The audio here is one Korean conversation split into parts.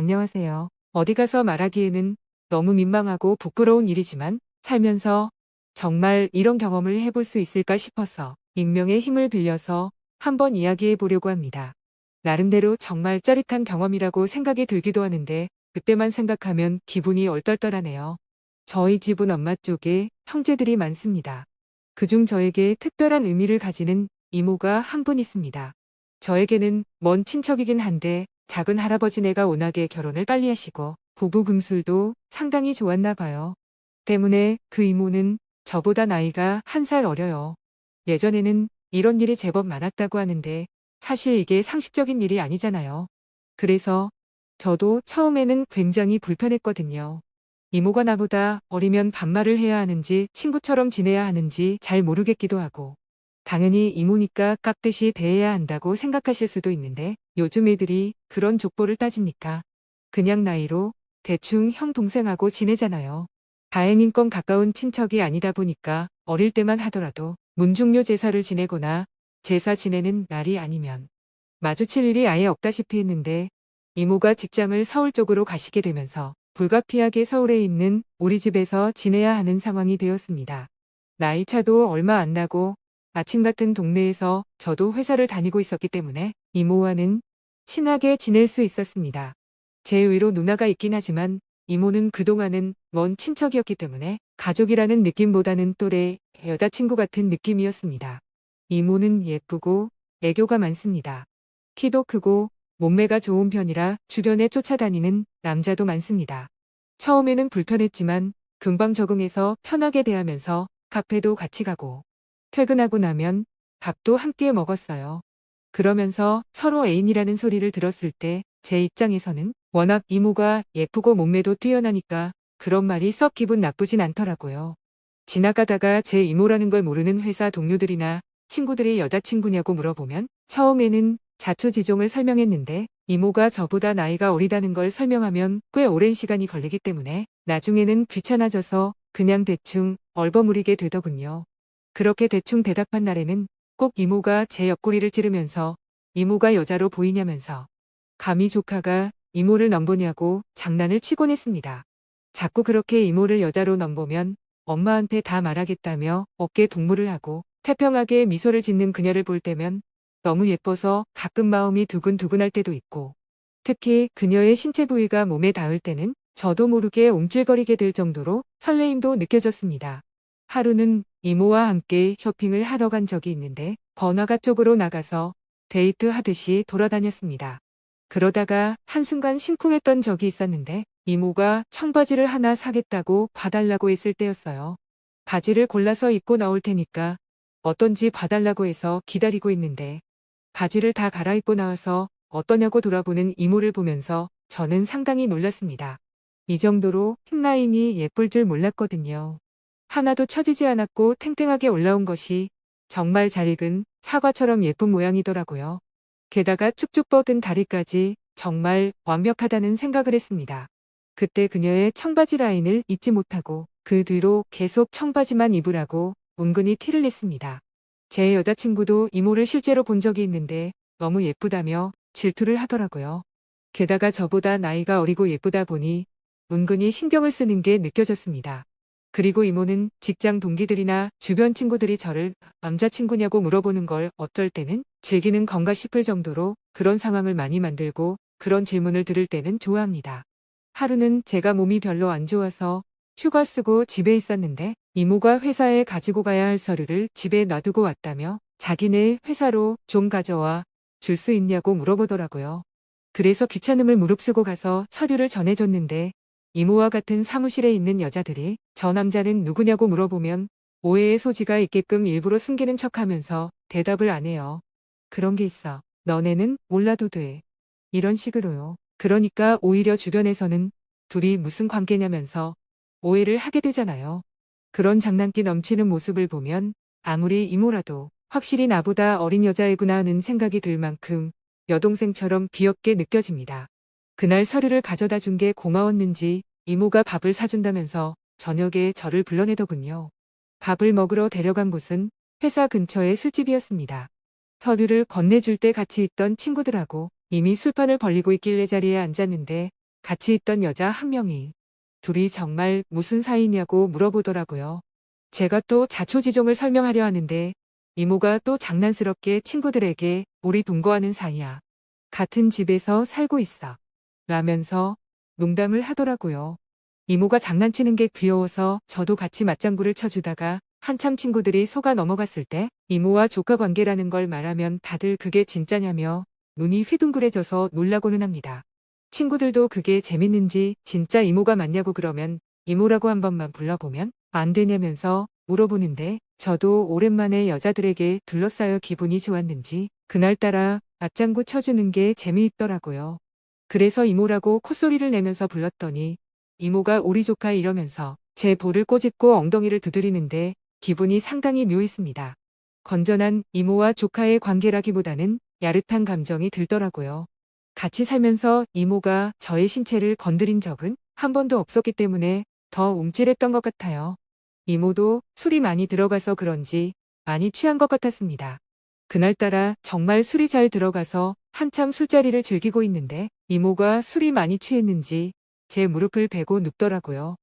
안녕하세요. 어디 가서 말하기에는 너무 민망하고 부끄러운 일이지만 살면서 정말 이런 경험을 해볼 수 있을까 싶어서 익명의 힘을 빌려서 한번 이야기해 보려고 합니다. 나름대로 정말 짜릿한 경험이라고 생각이 들기도 하는데 그때만 생각하면 기분이 얼떨떨하네요. 저희 집은 엄마 쪽에 형제들이 많습니다. 그중 저에게 특별한 의미를 가지는 이모가 한 분 있습니다. 저에게는 먼 친척이긴 한데 작은 할아버지네가 워낙에 결혼을 빨리 하시고 부부 금술도 상당히 좋았나 봐요. 때문에 그 이모는 저보다 나이가 한 살 어려요. 예전에는 이런 일이 제법 많았다고 하는데 사실 이게 상식적인 일이 아니잖아요. 그래서 저도 처음에는 굉장히 불편했거든요. 이모가 나보다 어리면 반말을 해야 하는지 친구처럼 지내야 하는지 잘 모르겠기도 하고 당연히 이모니까 깍듯이 대해야 한다고 생각하실 수도 있는데 요즘 애들이 그런 족보를 따집니까? 그냥 나이로 대충 형 동생하고 지내잖아요. 다행인건 가까운 친척이 아니다 보니까 어릴 때만 하더라도 문중료 제사를 지내거나 제사 지내는 날이 아니면 마주칠 일이 아예 없다시피 했는데 이모가 직장을 서울 쪽으로 가시게 되면서 불가피하게 서울에 있는 우리 집에서 지내야 하는 상황이 되었습니다. 나이 차도 얼마 안 나고 아침 같은 동네에서 저도 회사를 다니고 있었기 때문에 이모와는 친하게 지낼 수 있었습니다. 제 의로 누나가 있긴 하지만 이모는 그동안은 먼 친척이었기 때문에 가족이라는 느낌보다는 또래 여자친구 같은 느낌이었습니다. 이모는 예쁘고 애교가 많습니다. 키도 크고 몸매가 좋은 편이라 주변에 쫓아다니는 남자도 많습니다. 처음에는 불편했지만 금방 적응해서 편하게 대하면서 카페도 같이 가고 퇴근하고 나면 밥도 함께 먹었어요. 그러면서 서로 애인이라는 소리를 들었을 때 제 입장에서는 워낙 이모가 예쁘고 몸매도 뛰어나니까 그런 말이 썩 기분 나쁘진 않더라고요. 지나가다가 제 이모라는 걸 모르는 회사 동료들이나 친구들이 여자친구냐고 물어보면 처음에는 자초지종을 설명했는데 이모가 저보다 나이가 어리다는 걸 설명하면 꽤 오랜 시간이 걸리기 때문에 나중에는 귀찮아져서 그냥 대충 얼버무리게 되더군요. 그렇게 대충 대답한 날에는 꼭 이모가 제 옆구리를 찌르면서 이모가 여자로 보이냐면서 감히 조카가 이모를 넘보냐고 장난을 치곤 했습니다. 자꾸 그렇게 이모를 여자로 넘보면 엄마한테 다 말하겠다며 어깨 동무를 하고 태평하게 미소를 짓는 그녀를 볼 때면 너무 예뻐서 가끔 마음이 두근두근할 때도 있고 특히 그녀의 신체 부위가 몸에 닿을 때는 저도 모르게 움찔거리게 될 정도로 설레임도 느껴졌습니다. 하루는 이모와 함께 쇼핑을 하러 간 적이 있는데 번화가 쪽으로 나가서 데이트하듯이 돌아다녔습니다. 그러다가 한순간 심쿵했던 적이 있었는데 이모가 청바지를 하나 사겠다고 봐달라고 했을 때였어요. 바지를 골라서 입고 나올 테니까 어떤지 봐달라고 해서 기다리고 있는데 바지를 다 갈아입고 나와서 어떠냐고 돌아보는 이모를 보면서 저는 상당히 놀랐습니다. 이 정도로 힙라인이 예쁠 줄 몰랐거든요. 하나도 처지지 않았고 탱탱하게 올라온 것이 정말 잘 익은 사과처럼 예쁜 모양이더라고요. 게다가 쭉쭉 뻗은 다리까지 정말 완벽하다는 생각을 했습니다. 그때 그녀의 청바지 라인을 잊지 못하고 그 뒤로 계속 청바지만 입으라고 은근히 티를 냈습니다. 제 여자친구도 이모를 실제로 본 적이 있는데 너무 예쁘다며 질투를 하더라고요. 게다가 저보다 나이가 어리고 예쁘다 보니 은근히 신경을 쓰는 게 느껴졌습니다. 그리고 이모는 직장 동기들이나 주변 친구들이 저를 남자친구냐고 물어보는 걸 어쩔 때는 즐기는 건가 싶을 정도로 그런 상황을 많이 만들고 그런 질문을 들을 때는 좋아합니다. 하루는 제가 몸이 별로 안 좋아서 휴가 쓰고 집에 있었는데 이모가 회사에 가지고 가야 할 서류를 집에 놔두고 왔다며 자기네 회사로 좀 가져와 줄 수 있냐고 물어보더라고요. 그래서 귀찮음을 무릅쓰고 가서 서류를 전해줬는데 이모와 같은 사무실에 있는 여자들이 저 남자는 누구냐고 물어보면 오해의 소지가 있게끔 일부러 숨기는 척하면서 대답을 안 해요. 그런 게 있어. 너네는 몰라도 돼. 이런 식으로요. 그러니까 오히려 주변에서는 둘이 무슨 관계냐면서 오해를 하게 되잖아요. 그런 장난기 넘치는 모습을 보면 아무리 이모라도 확실히 나보다 어린 여자애구나 하는 생각이 들 만큼 여동생처럼 귀엽게 느껴집니다. 그날 서류를 가져다 준 게 고마웠는지 이모가 밥을 사준다면서 저녁에 저를 불러내더군요. 밥을 먹으러 데려간 곳은 회사 근처의 술집이었습니다. 서류를 건네줄 때 같이 있던 친구들하고 이미 술판을 벌리고 있길래 자리에 앉았는데 같이 있던 여자 한 명이 둘이 정말 무슨 사이냐고 물어보더라고요. 제가 또 자초지종을 설명하려 하는데 이모가 또 장난스럽게 친구들에게 우리 동거하는 사이야. 같은 집에서 살고 있어. 라면서 농담을 하더라고요. 이모가 장난치는 게 귀여워서 저도 같이 맞장구를 쳐주다가 한참 친구들이 속아 넘어갔을 때 이모와 조카 관계라는 걸 말하면 다들 그게 진짜냐며 눈이 휘둥그레져서 놀라고는 합니다. 친구들도 그게 재밌는지 진짜 이모가 맞냐고 그러면 이모라고 한 번만 불러보면 안 되냐면서 물어보는데 저도 오랜만에 여자들에게 둘러싸여 기분이 좋았는지 그날따라 맞장구 쳐주는 게 재미있더라고요. 그래서 이모라고 콧소리를 내면서 불렀더니 이모가 우리 조카 이러면서 제 볼을 꼬집고 엉덩이를 두드리는데 기분이 상당히 묘했습니다. 건전한 이모와 조카의 관계라기보다는 야릇한 감정이 들더라고요. 같이 살면서 이모가 저의 신체를 건드린 적은 한 번도 없었기 때문에 더 움찔했던 것 같아요. 이모도 술이 많이 들어가서 그런지 많이 취한 것 같았습니다. 그날따라 정말 술이 잘 들어가서 한참 술자리를 즐기고 있는데 이모가 술이 많이 취했는지 제 무릎을 베고 눕더라고요.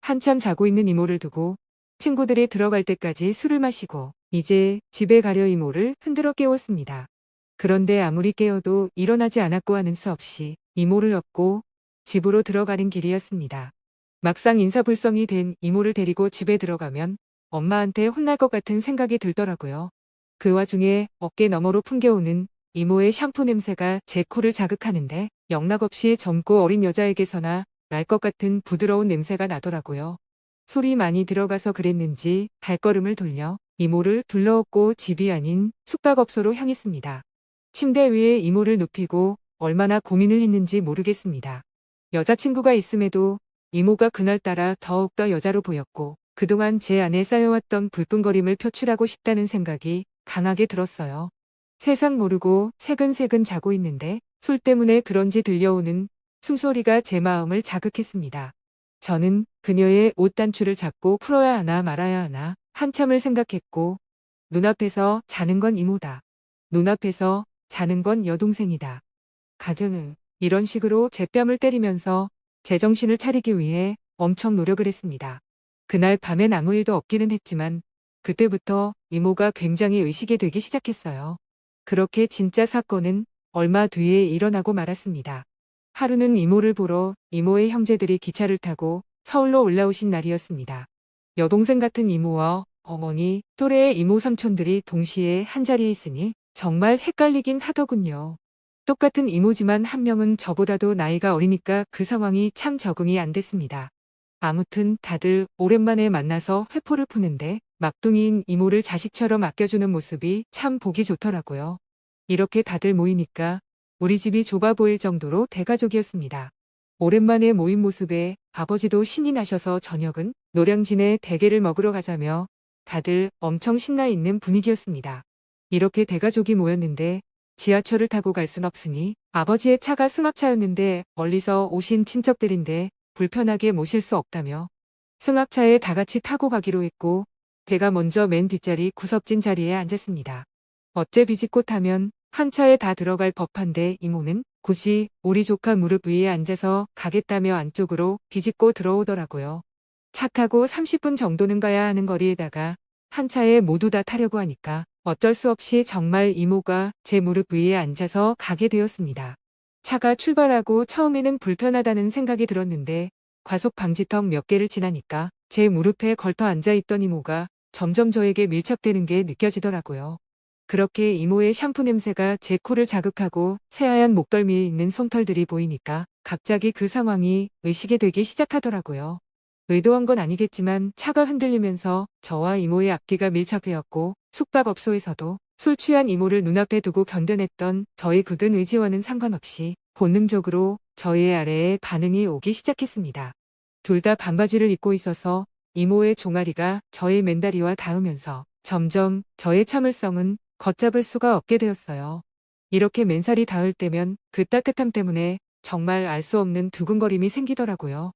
한참 자고 있는 이모를 두고 친구들이 들어갈 때까지 술을 마시고 이제 집에 가려 이모를 흔들어 깨웠습니다. 그런데 아무리 깨워도 일어나지 않았고 하는 수 없이 이모를 업고 집으로 들어가는 길이었습니다. 막상 인사불성이 된 이모를 데리고 집에 들어가면 엄마한테 혼날 것 같은 생각이 들더라고요. 그 와중에 어깨 너머로 풍겨오는 이모의 샴푸 냄새가 제 코를 자극하는데 영락없이 젊고 어린 여자에게서나 날 것 같은 부드러운 냄새가 나더라고요. 술이 많이 들어가서 그랬는지 발걸음을 돌려 이모를 둘러엎고 집이 아닌 숙박업소로 향했습니다. 침대 위에 이모를 눕히고 얼마나 고민을 했는지 모르겠습니다. 여자친구가 있음에도 이모가 그날따라 더욱더 여자로 보였고 그동안 제 안에 쌓여왔던 불끈거림을 표출하고 싶다는 생각이 강하게 들었어요. 세상 모르고 새근새근 자고 있는데 술 때문에 그런지 들려오는 숨소리가 제 마음을 자극했습니다. 저는 그녀의 옷 단추를 잡고 풀어야 하나 말아야 하나 한참을 생각했고 눈앞에서 자는 건 이모다. 눈앞에서 자는 건 여동생이다. 가드는 이런 식으로 제 뺨을 때리면서 제정신을 차리기 위해 엄청 노력을 했습니다. 그날 밤엔 아무 일도 없기는 했지만 그때부터 이모가 굉장히 의식이 되기 시작했어요. 그렇게 진짜 사건은 얼마 뒤에 일어나고 말았습니다. 하루는 이모를 보러 이모의 형제들이 기차를 타고 서울로 올라오신 날이었습니다. 여동생 같은 이모와 어머니, 또래의 이모 삼촌들이 동시에 한자리에 있으니 정말 헷갈리긴 하더군요. 똑같은 이모지만 한 명은 저보다도 나이가 어리니까 그 상황이 참 적응이 안 됐습니다. 아무튼 다들 오랜만에 만나서 회포를 푸는데 막둥이인 이모를 자식처럼 아껴주는 모습이 참 보기 좋더라고요. 이렇게 다들 모이니까 우리 집이 좁아 보일 정도로 대가족이었습니다. 오랜만에 모인 모습에 아버지도 신이 나셔서 저녁은 노량진에 대게를 먹으러 가자며 다들 엄청 신나 있는 분위기였습니다. 이렇게 대가족이 모였는데 지하철을 타고 갈 순 없으니 아버지의 차가 승합차였는데 멀리서 오신 친척들인데 불편하게 모실 수 없다며 승합차에 다 같이 타고 가기로 했고 제가 먼저 맨 뒷자리 구석진 자리에 앉았습니다. 어째 비집고 타면 한 차에 다 들어갈 법한데 이모는 굳이 우리 조카 무릎 위에 앉아서 가겠다며 안쪽으로 비집고 들어오더라고요. 차 타고 30분 정도는 가야 하는 거리에다가 한 차에 모두 다 타려고 하니까 어쩔 수 없이 정말 이모가 제 무릎 위에 앉아서 가게 되었습니다. 차가 출발하고 처음에는 불편하다는 생각이 들었는데 과속 방지턱 몇 개를 지나니까 제 무릎에 걸터 앉아있던 이모가 점점 저에게 밀착되는 게 느껴지더라고요. 그렇게 이모의 샴푸 냄새가 제 코를 자극하고 새하얀 목덜미에 있는 솜털들이 보이니까 갑자기 그 상황이 의식이 되기 시작하더라고요. 의도한 건 아니겠지만 차가 흔들리면서 저와 이모의 앞뒤가 밀착되었고 숙박업소에서도 술 취한 이모를 눈앞에 두고 견뎌냈던 저의 굳은 의지와는 상관없이 본능적으로 저의 아래에 반응이 오기 시작했습니다. 둘 다 반바지를 입고 있어서 이모의 종아리가 저의 맨다리와 닿으면서 점점 저의 참을성은 걷잡을 수가 없게 되었어요. 이렇게 맨살이 닿을 때면 그 따뜻함 때문에 정말 알 수 없는 두근거림이 생기더라고요.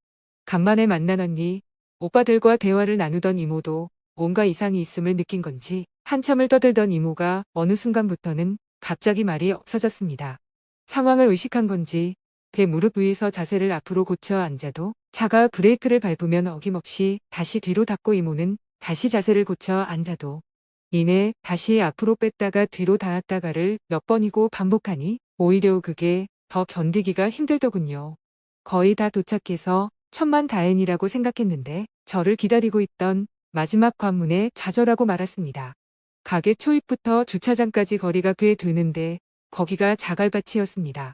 간만에 만난 언니, 오빠들과 대화를 나누던 이모도 뭔가 이상이 있음을 느낀 건지 한참을 떠들던 이모가 어느 순간부터는 갑자기 말이 없어졌습니다. 상황을 의식한 건지 제 무릎 위에서 자세를 앞으로 고쳐 앉아도 차가 브레이크를 밟으면 어김없이 다시 뒤로 닿고 이모는 다시 자세를 고쳐 앉아도 이내 다시 앞으로 뺐다가 뒤로 닿았다가를 몇 번이고 반복하니 오히려 그게 더 견디기가 힘들더군요. 거의 다 도착해서 천만다행이라고 생각했는데 저를 기다리고 있던 마지막 관문에 좌절하고 말았습니다. 가게 초입부터 주차장까지 거리가 꽤 되는데 거기가 자갈밭이었습니다.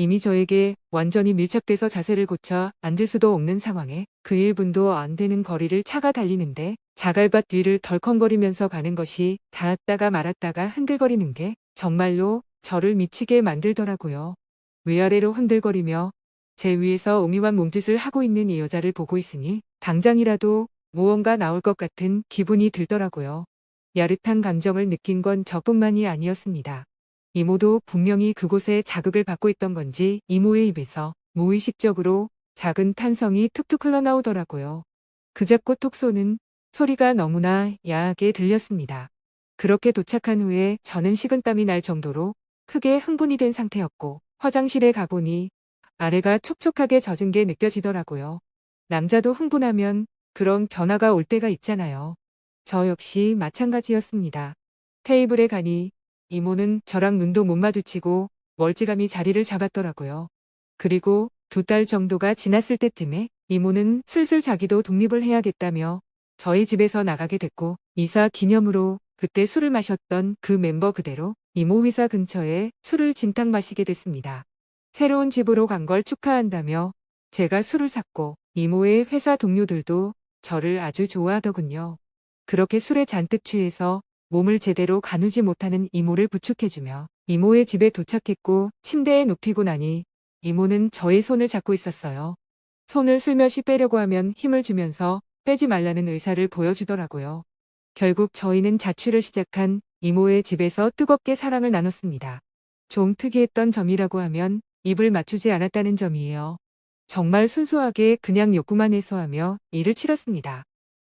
이미 저에게 완전히 밀착돼서 자세를 고쳐 앉을 수도 없는 상황에 그 1분도 안 되는 거리를 차가 달리는데 자갈밭 뒤를 덜컹거리면서 가는 것이 닿았다가 말았다가 흔들거리는 게 정말로 저를 미치게 만들더라고요. 위아래로 흔들거리며 제 위에서 오묘한 몸짓을 하고 있는 이 여자를 보고 있으니 당장이라도 무언가 나올 것 같은 기분이 들더라고요. 야릇한 감정을 느낀 건 저뿐만이 아니었습니다. 이모도 분명히 그곳에 자극을 받고 있던 건지 이모의 입에서 무의식적으로 작은 탄성이 툭툭 흘러나오더라고요. 그 작고 톡 쏘는 소리가 너무나 야하게 들렸습니다. 그렇게 도착한 후에 저는 식은땀이 날 정도로 크게 흥분이 된 상태였고 화장실에 가보니 아래가 촉촉하게 젖은 게 느껴지더라고요. 남자도 흥분하면 그런 변화가 올 때가 있잖아요. 저 역시 마찬가지였습니다. 테이블에 가니 이모는 저랑 눈도 못 마주치고 멀찌감히 자리를 잡았더라고요. 그리고 2달 정도가 지났을 때쯤에 이모는 슬슬 자기도 독립을 해야겠다며 저희 집에서 나가게 됐고 이사 기념으로 그때 술을 마셨던 그 멤버 그대로 이모 회사 근처에 술을 진탕 마시게 됐습니다. 새로운 집으로 간 걸 축하한다며 제가 술을 샀고 이모의 회사 동료들도 저를 아주 좋아하더군요. 그렇게 술에 잔뜩 취해서 몸을 제대로 가누지 못하는 이모를 부축해주며 이모의 집에 도착했고 침대에 눕히고 나니 이모는 저의 손을 잡고 있었어요. 손을 슬며시 빼려고 하면 힘을 주면서 빼지 말라는 의사를 보여주더라고요. 결국 저희는 자취를 시작한 이모의 집에서 뜨겁게 사랑을 나눴습니다. 좀 특이했던 점이라고 하면 입을 맞추지 않았다는 점이에요. 정말 순수하게 그냥 욕구만 해소하며 일을 치렀습니다.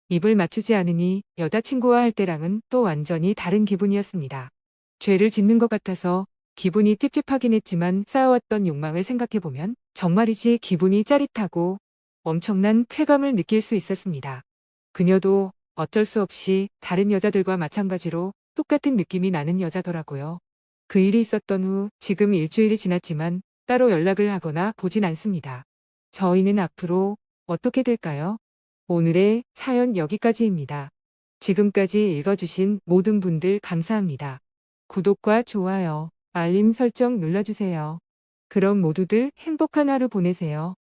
입을 맞추지 않으니 여자친구와 할 때랑은 또 완전히 다른 기분이었습니다. 죄를 짓는 것 같아서 기분이 찝찝하긴 했지만 쌓아왔던 욕망을 생각해보면 정말이지 기분이 짜릿하고 엄청난 쾌감을 느낄 수 있었습니다. 그녀도 어쩔 수 없이 다른 여자들과 마찬가지로 똑같은 느낌이 나는 여자더라고요. 그 일이 있었던 후 지금 일주일이 지났지만 따로 연락을 하거나 보진 않습니다. 저희는 앞으로 어떻게 될까요? 오늘의 사연 여기까지입니다. 지금까지 읽어주신 모든 분들 감사합니다. 구독과 좋아요, 알림 설정 눌러주세요. 그럼 모두들 행복한 하루 보내세요.